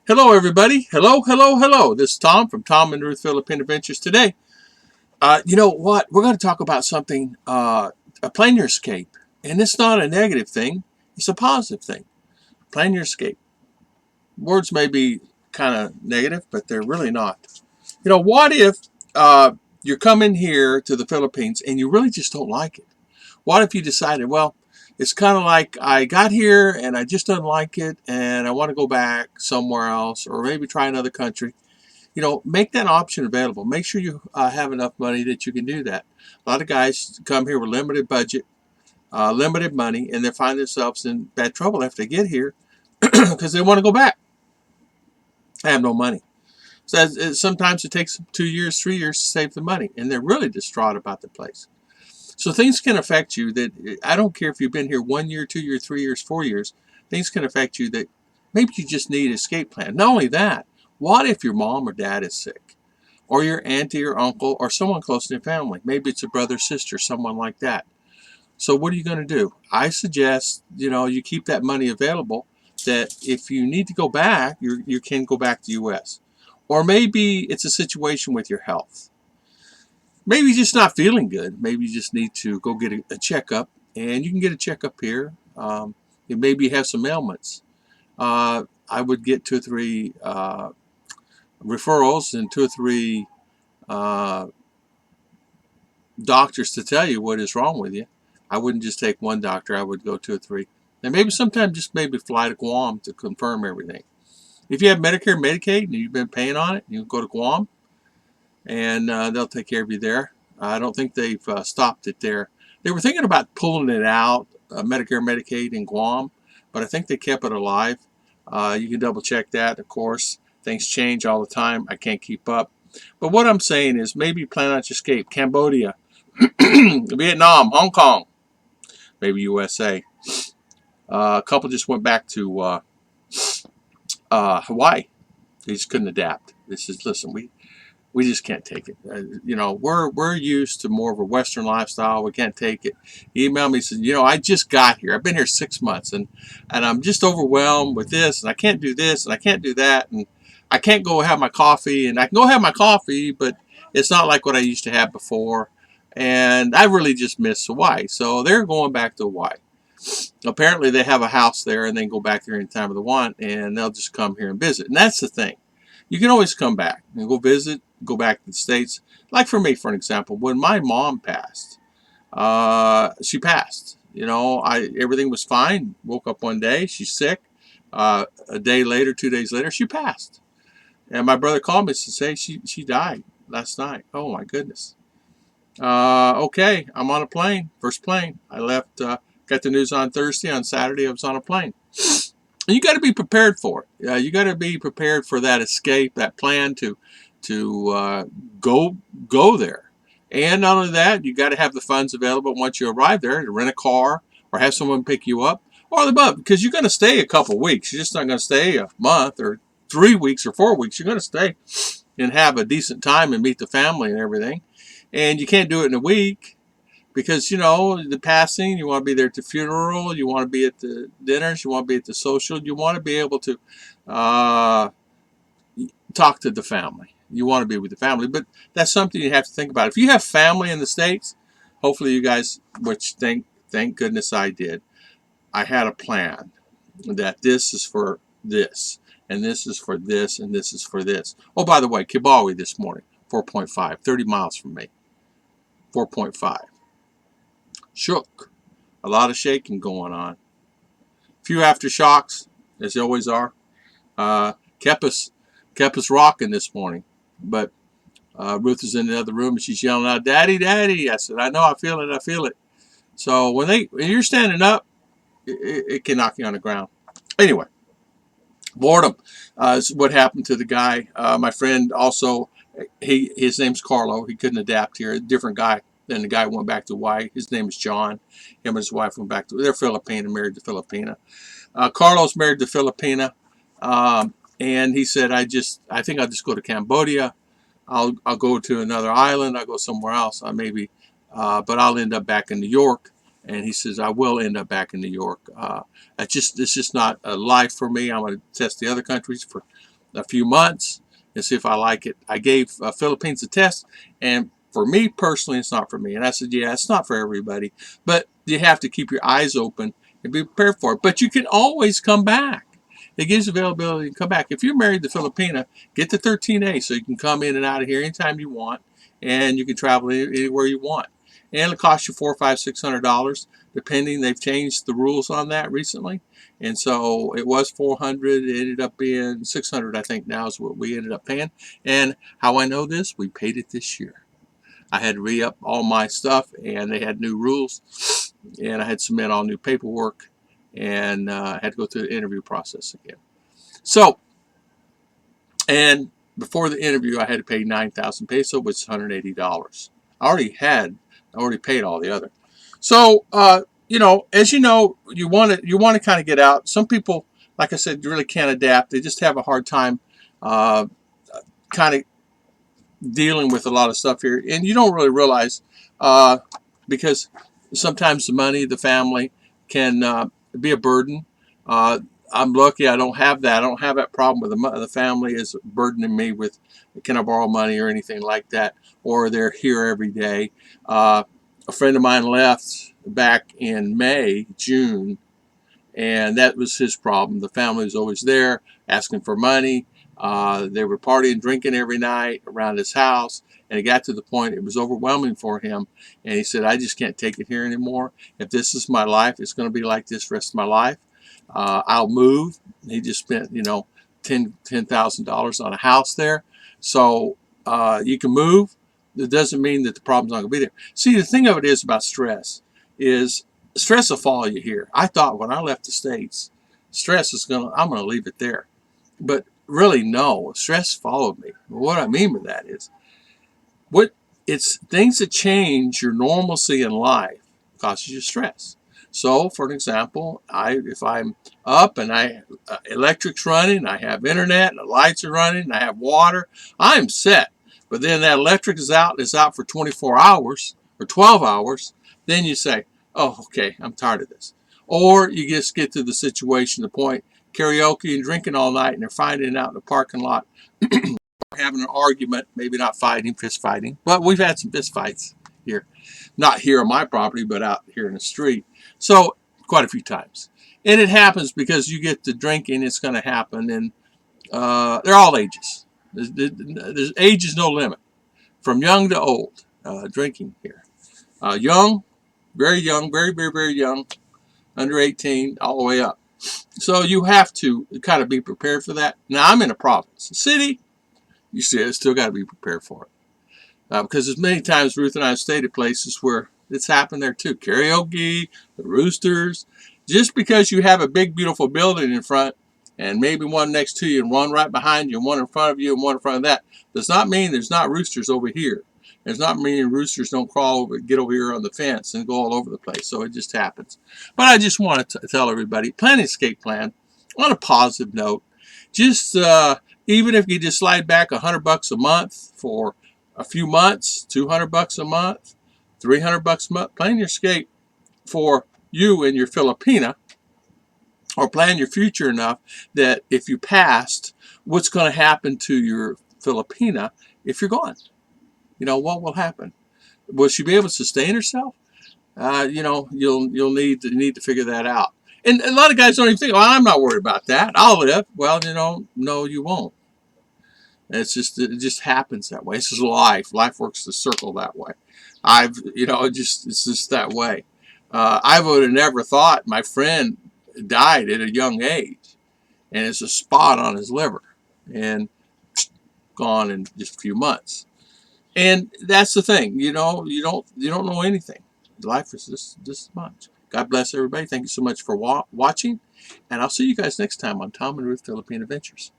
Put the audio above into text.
Hello, everybody. Hello, hello, hello. This is Tom from Tom and Ruth Philippine Adventures today. You know what? We're going to talk about something, a plan your escape. And it's not a negative thing. It's a positive thing. Plan your escape. Words may be kind of negative, but they're really not. What if you're coming here to the Philippines and you really just don't like it? What if you decided, well, it's kind of like I got here and I just don't like it and I want to go back somewhere else or maybe try another country? Make that option available. Make sure you have enough money that you can do that. A lot of guys come here with limited budget, limited money, and they find themselves in bad trouble after they get here because they want to go back. They have no money. So sometimes it takes 2 years, 3 years to save the money, and they're really distraught about the place. So things can affect you that I don't care if you've been here 1 year, 2 years, 3 years, 4 years. Things can affect you that maybe you just need an escape plan. Not only that, what if your mom or dad is sick? Or your auntie or uncle or someone close to your family? Maybe it's a brother, sister, someone like that. So what are you going to do? I suggest, you keep that money available that if you need to go back, you can go back to the U.S. Or maybe it's a situation with your health. Maybe you're just not feeling good. Maybe you just need to go get a checkup, and you can get a checkup here. Maybe you have some ailments. I would get 2 or 3 referrals and 2 or 3 uh, doctors to tell you what is wrong with you. I wouldn't just take one doctor. I would go 2 or 3. And maybe sometimes just maybe fly to Guam to confirm everything. If you have Medicare, Medicaid, and you've been paying on it, you can go to Guam, and they'll take care of you there. I don't think they've stopped it there. They were thinking about pulling it out, Medicare, Medicaid in Guam, but I think they kept it alive. You can double check that, of course. Things change all the time. I can't keep up. But what I'm saying is maybe plan out your escape. Cambodia, Vietnam, Hong Kong, maybe USA. A couple just went back to Hawaii. They just couldn't adapt. This is listen, we just can't take it. We're used to more of a Western lifestyle. We can't take it. He emailed me and said, I just got here. I've been here 6 months, and I'm just overwhelmed with this, and I can't do this, and I can't do that, and I can't go have my coffee, and I can go have my coffee, but it's not like what I used to have before, and I really just miss Hawaii. So they're going back to Hawaii. Apparently, they have a house there, and they can go back there anytime they want, and they'll just come here and visit. And that's the thing. You can always come back and go visit, go back to the States. Like for me, for an example, when my mom passed, she passed. Everything was fine. Woke up one day, she's sick. A day later, 2 days later, she passed. And my brother called me to say she died last night. Oh my goodness. Okay, I'm on a plane. First plane. I left. Got the news on Thursday. On Saturday, I was on a plane. And you got to be prepared for it. You got to be prepared for that escape, that plan to go there. And not only that, you got to have the funds available once you arrive there to rent a car or have someone pick you up or the above, because you're going to stay a couple weeks. You're just not going to stay a month or 3 weeks or 4 weeks. You're going to stay and have a decent time and meet the family and everything. And you can't do it in a week because, the passing, you want to be there at the funeral, you want to be at the dinners, you want to be at the social, you want to be able to talk to the family. You want to be with the family, but that's something you have to think about. If you have family in the States, hopefully you guys, which thank goodness I did, I had a plan that this is for this, and this is for this, and this is for this. Oh, by the way, Kibawi this morning, 4.5, 30 miles from me, 4.5. Shook. A lot of shaking going on. A few aftershocks, as there always are. Kept us rocking this morning. But Ruth is in the other room and she's yelling out, "Daddy, Daddy!" I said, "I know, I feel it, I feel it." So when you're standing up, it can knock you on the ground. Anyway, boredom is what happened to the guy. My friend also, his name's Carlo. He couldn't adapt here. A different guy than the guy who went back to Hawaii. His name is John. Him and his wife went back to. They're Filipino, married to Filipina. Carlos married to Filipina, and he said, "I think I'll just go to Cambodia. I'll go to another island. I'll go somewhere else. But I'll end up back in New York." And he says, "I will end up back in New York. It's just not a life for me. I'm going to test the other countries a few months and see if I like it. I gave Philippines a test, and for me personally, it's not for me. And I said, yeah, it's not for everybody, but you have to keep your eyes open and be prepared for it. But you can always come back. It gives availability to come back. If you're married to Filipina, get the 13A so you can come in and out of here anytime you want, and you can travel anywhere you want. And it'll cost you $400, $500, $600, depending. They've changed the rules on that recently, and so it was 400. It ended up being 600, I think. Now is what we ended up paying. And how I know this? We paid it this year. I had to re-up all my stuff, and they had new rules, and I had to submit all new paperwork, and I had to go through the interview process again. So, and before the interview, I had to pay 9,000 peso, which is $180. I already paid all the other. So, as you know, you want to kind of get out. Some people, like I said, really can't adapt. They just have a hard time kind of dealing with a lot of stuff here, and you don't really realize because sometimes the money, the family can be a burden. I'm lucky I don't have that. I don't have that problem with the family is burdening me with, can I borrow money or anything like that, or they're here every day. A friend of mine left back in June, and that was his problem. The family was always there asking for money. They were partying, drinking every night around his house, and it got to the point it was overwhelming for him. And he said, I just can't take it here anymore. If this is my life, it's going to be like this the rest of my life. I'll move. He just spent, $10,000 on a house there. So you can move. That doesn't mean that the problem's not going to be there. See, the thing of it is about stress is stress will follow you here. I thought when I left the States, I'm going to leave it there. But really, no, stress followed me. What I mean by that is, it's things that change your normalcy in life causes you stress. So, for an example, if I'm up and electric's running, I have internet, and the lights are running, and I have water, I'm set. But then that electric is out for 24 hours or 12 hours. Then you say, oh, okay, I'm tired of this. Or you just get to the situation, the point, karaoke and drinking all night, and they're finding out in the parking lot, having an argument, maybe not fighting, fist fighting. But we've had some fist fights here. Not here on my property, but out here in the street. So quite a few times. And it happens because you get to drinking, it's going to happen. And they're all ages. There's age is no limit. From young to old, drinking here. Young, very young, very, very, very young, under 18, all the way up. So you have to kind of be prepared for that. Now, I'm in a province. A city, you still got to be prepared for it. Because as many times Ruth and I have stayed at places where it's happened there too. Karaoke, the roosters. Just because you have a big, beautiful building in front, and maybe one next to you, and one right behind you, and one in front of you, and one in front of that, does not mean there's not roosters over here. Does not mean roosters don't get over here on the fence and go all over the place. So it just happens. But I just want to tell everybody, plan an escape plan on a positive note. Just even if you just slide back $100 a month for a few months, $200 a month, $300 a month, plan your escape for you and your Filipina, or plan your future enough that if you passed, what's going to happen to your Filipina if you're gone? What will happen? Will she be able to sustain herself? You'll need to figure that out. And a lot of guys don't even think, well, I'm not worried about that. I'll live. Well, no, you won't. It just happens that way. This is life. Life works the circle that way. It's just that way. I would have never thought my friend died at a young age, and it's a spot on his liver, and gone in just a few months. And that's the thing, you don't know anything. Life is this much. God bless everybody. Thank you so much for watching, and I'll see you guys next time on Tom and Ruth Philippine Adventures.